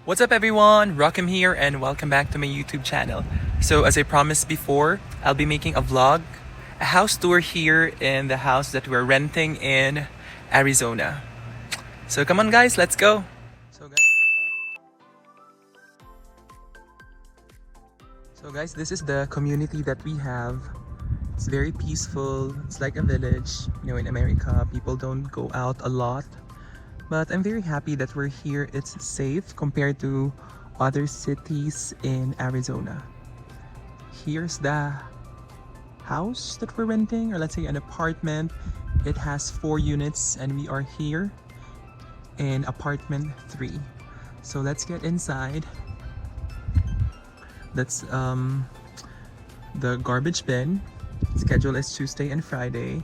What's up everyone, Rockham here and welcome back to my YouTube channel. So as I promised before, I'll be making a vlog, a house tour here in the house that we're renting in Arizona. So come on guys, let's go! So guys, this is the community that we have. It's very peaceful, it's like a village. You know, in America, people don't go out a lot. But I'm very happy that we're here. It's safe compared to other cities in Arizona. Here's the house that we're renting, or let's say an apartment. It has 4 units and we are here in apartment 3. So let's get inside. That's the garbage bin. Schedule is Tuesday and Friday.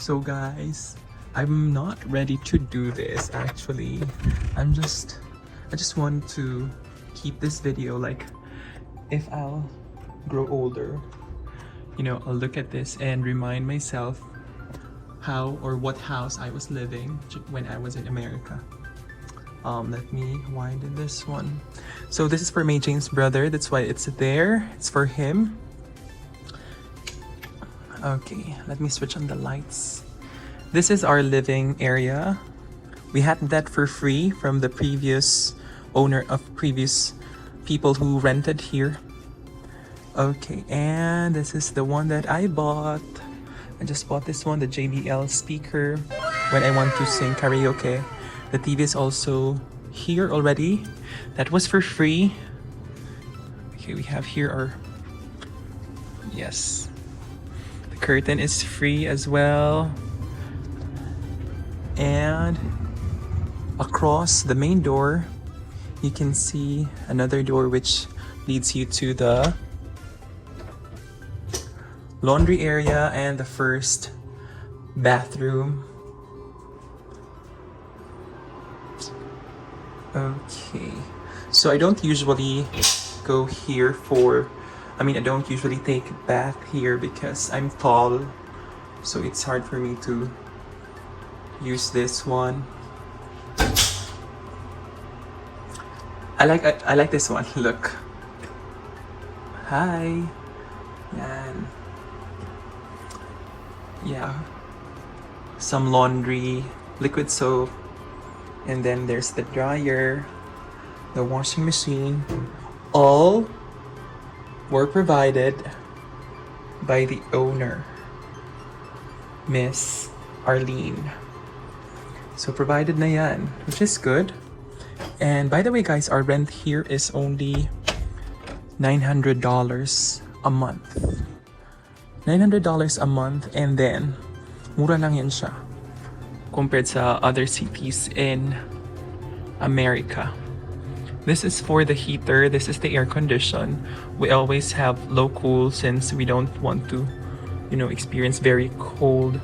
So guys, I'm not ready to do this actually. I just want to keep this video like, if I'll grow older, you know, I'll look at this and remind myself how or what house I was living when I was in America. Let me wind in this one. So this is for May Jane's brother, that's why it's there. It's for him. Okay, let me switch on the lights. This is our living area. We had that for free from the previous owner of previous people who rented here. Okay, and this is the one that I bought. I just bought this one, the JBL speaker, when I want to sing karaoke. The TV is also here already. That was for free. Okay, we have here our... Yes. Curtain is free as well, and across the main door you can see another door which leads you to the laundry area and the first bathroom. Okay, so I don't usually go here for, I don't usually take a bath here because I'm tall, so it's hard for me to use this one. I like this one. Look. Hi. Yan. Yeah. Some laundry, liquid soap, and then there's the dryer, the washing machine. All were provided by the owner, Miss Arlene. So provided na yan, which is good. And by the way guys, our rent here is only $900 a month. $900 a month, and then mura lang yan siya compared sa other cities in America. This is for the heater. This is the air condition. We always have low cool since we don't want to, you know, experience very cold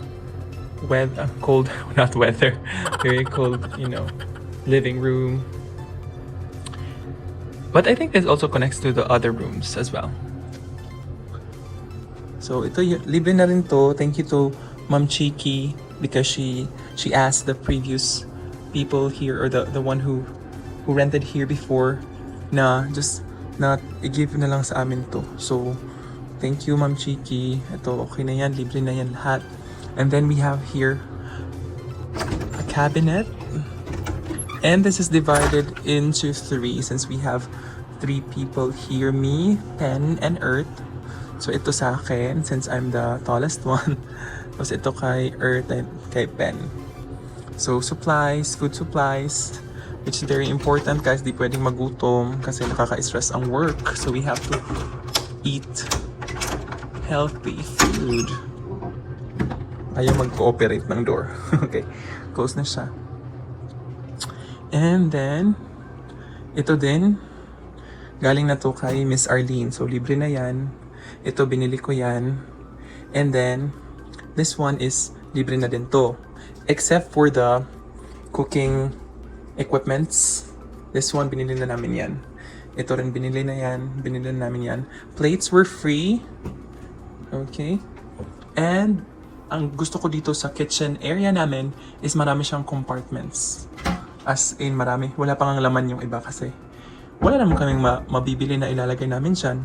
weather. Cold, not weather. Very cold, you know, living room. But I think this also connects to the other rooms as well. So ito, libre na rin to. Thank you to Ma'am Chiki because she asked the previous people here, or the one who rented here before, na just na i-give na lang sa amin to. So thank you Ma'am Chiki. Ito, okay na yan, libre na yan lahat. And then we have here a cabinet, and this is divided into 3 since we have 3 people here, me, Pen, and Earth. So ito sa akin since I'm the tallest one. Tapos ito kay Earth and kay Pen. So supplies, food supplies, which is very important guys. Di pwedeng magutom kasi nakaka-stress ang work. So we have to eat healthy food. Ayaw mag-cooperate ng door. Okay, close na siya. And then, ito din, galing na to kay Miss Arlene. So libre na yan. Ito, binili ko yan. And then, this one is libre na din to. Except for the cooking equipments. This one, binili na namin yan. Ito rin, binili na yan. Binili na namin yan. Plates were free. Okay. And ang gusto ko dito sa kitchen area namin is marami siyang compartments. As in, marami. Wala pang ang laman yung iba kasi wala naman kaming mabibili na ilalagay namin dyan.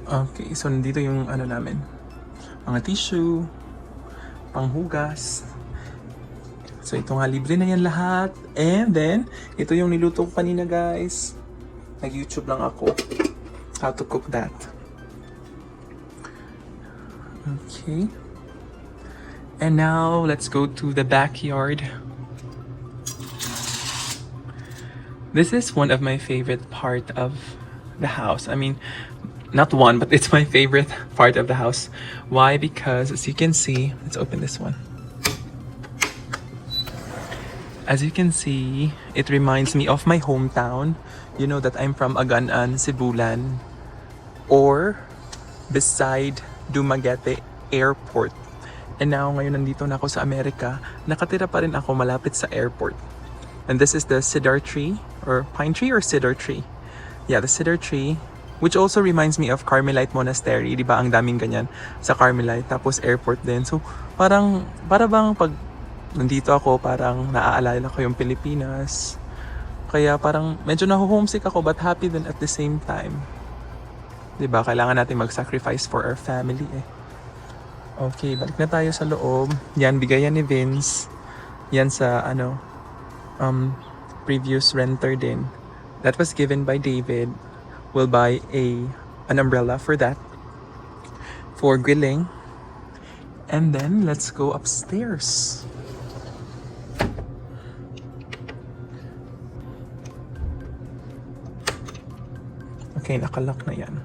Okay, so nandito yung ano namin. Mga tissue, panghugas. So ito nga, libre na yan lahat. And then, ito yung niluto ko kanina guys. Nag-YouTube lang ako. How to cook that. Okay. And now, let's go to the backyard. This is one of my favorite part of the house. I mean, not one, but it's my favorite part of the house. Why? Because as you can see, let's open this one. As you can see, it reminds me of my hometown. You know that I'm from Aganan, Sibulan, or beside Dumaguete Airport. And now, ngayon nandito na ako sa Amerika, nakatira pa rin ako malapit sa airport. And this is the cedar tree, or pine tree or cedar tree. Yeah, the cedar tree, which also reminds me of Carmelite Monastery. Di ba ang daming ganyan sa Carmelite, tapos airport din. So, para bang pag nandito ako, parang naaalala ko yung Pilipinas. Kaya parang medyo naho-homesick ako but happy din at the same time. Diba? Kailangan natin mag-sacrifice for our family eh. Okay, balik na tayo sa loob. Yan, bigayan ni Vince. Yan sa previous renter din. That was given by David. We'll buy an umbrella for that. For grilling. And then, let's go upstairs. Okay, nakalock na yan.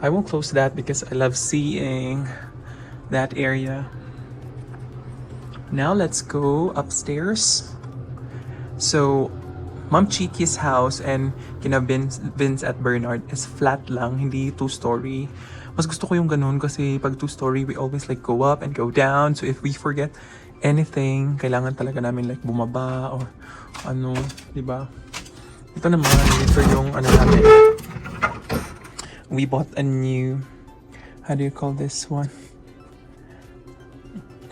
I won't close that because I love seeing that area. Now let's go upstairs. So, Mom Chiki's house and kina Vince at Bernard is flat lang, hindi 2-story. Mas gusto ko yung ganun kasi pag 2-story, we always like go up and go down. So if we forget anything, kailangan talaga namin like bumaba or ano, di ba? Ito naman, ito yung ano namin. We bought a new, how do you call this one?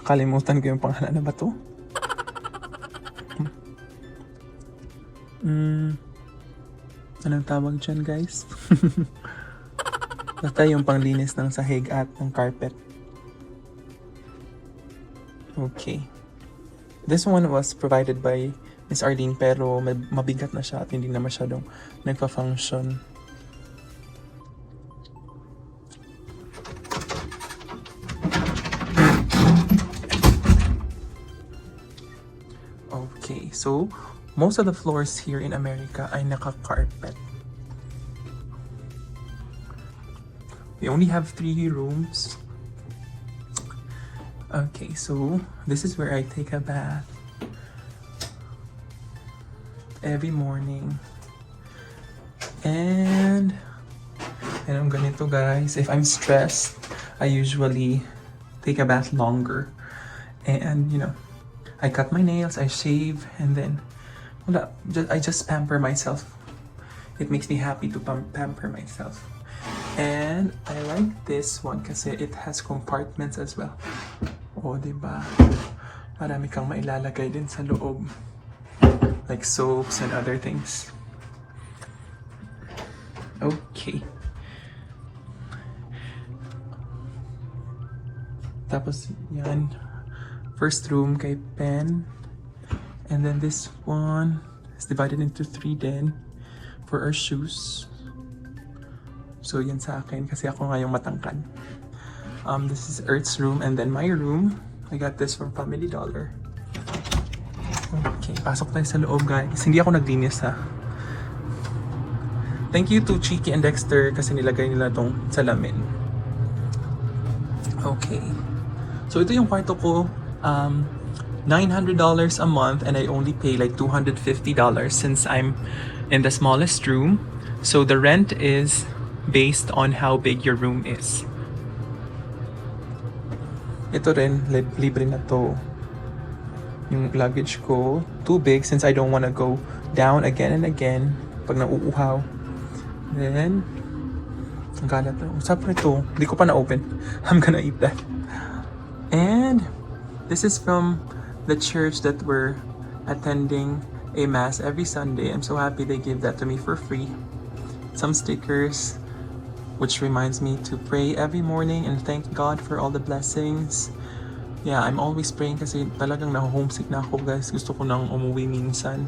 Kalimutan ko yung pangalan na ba to? Anong tawag dyan guys? Basta yung panglinis ng sahig at ng carpet. Okay. This one was provided by Miss Arlene pero mabigat na siya at hindi na masyadong nagpa-function. Okay, so most of the floors here in America ay naka-carpet. We only have 3 rooms. Okay, so this is where I take a bath every morning. And I'm ganito guys. If I'm stressed, I usually take a bath longer. And you know, I cut my nails, I shave, and then I just pamper myself. It makes me happy to pamper myself. And I like this one kasi it has compartments as well. Oh, diba? Marami kang mailalagay din sa loob. Like soaps and other things. Okay. Tapos yan. First room kay Pen. And then this one is divided into 3 then for our shoes. So yan sa akin kasi ako nga yung matangkad. This is Earth's room and then my room. I got this from Family Dollar. Okay, pasok tayo sa loob guys. Hindi ako naglinis ha. Thank you to Chiki and Dexter kasi nilagay nila tong salamin. Okay. So ito yung kwarto ko. $900 a month and I only pay like $250 since I'm in the smallest room. So the rent is based on how big your room is. Ito rin, libre na to. Yung luggage ko, too big since I don't want to go down again and again pag nauuhaw. Then, ang galat na. Usap ito, hindi ko pa na-open. I'm gonna eat that. And, this is from the church that we're attending a mass every Sunday. I'm so happy they give that to me for free. Some stickers, which reminds me to pray every morning and thank God for all the blessings. Yeah, I'm always praying kasi talagang na-homesick na ako, guys. Gusto ko nang umuwi minsan.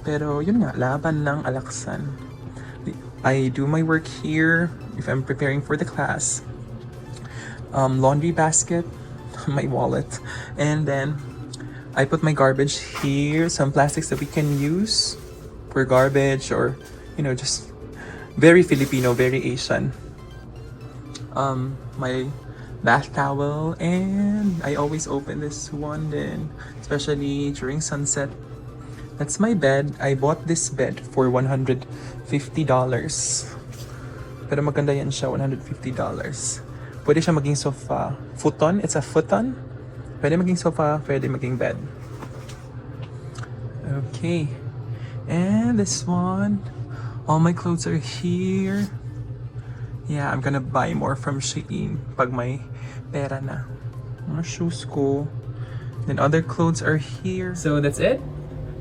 Pero yun nga, laban lang, alaksan. I do my work here if I'm preparing for the class. Laundry basket, my wallet, and then I put my garbage here, some plastics that we can use for garbage, or just very Filipino, very Asian. My bath towel, and I always open this one then, especially during sunset. That's my bed. I bought this bed for $150. Pero maganda yan siya, $150. Pwede siya maging sofa. Futon, it's a futon. Pwede maging sofa, pwede maging bed. Okay. And this one, all my clothes are here. Yeah, I'm gonna buy more from Shein pag may pera na. Mga shoes ko. Then other clothes are here. So that's it.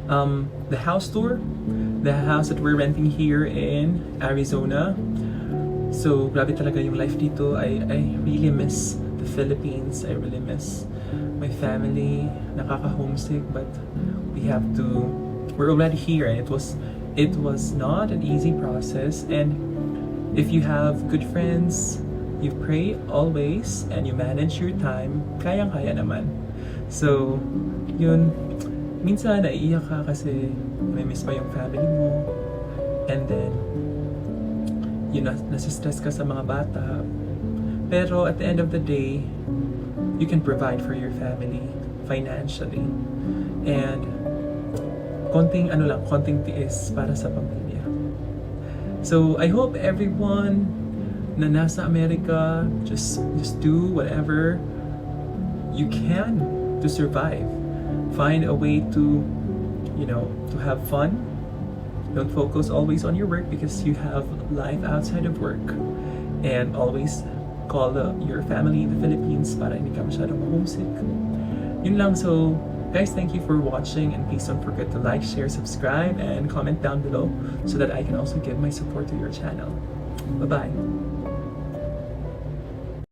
The house tour. The house that we're renting here in Arizona. So, grabe talaga yung life dito. I really miss the Philippines. I really miss my family. Nakaka-homesick, but we're already here, and it was not an easy process. And if you have good friends, you pray always, and you manage your time, kayang-kaya naman. So, yun, minsan naiiyak ka kasi may miss pa yung family mo, and then nasistress ka sa mga bata. Pero at the end of the day, you can provide for your family financially, and konting tiis para sa pamilya. So I hope everyone na nasa America just do whatever you can to survive. Find a way to have fun. Don't focus always on your work, because you have life outside of work. And always call your family in the Philippines para hindi ka masyadong homesick. Yun lang. So guys, thank you for watching, and please don't forget to like, share, subscribe, and comment down below so that I can also give my support to your channel. Bye-bye.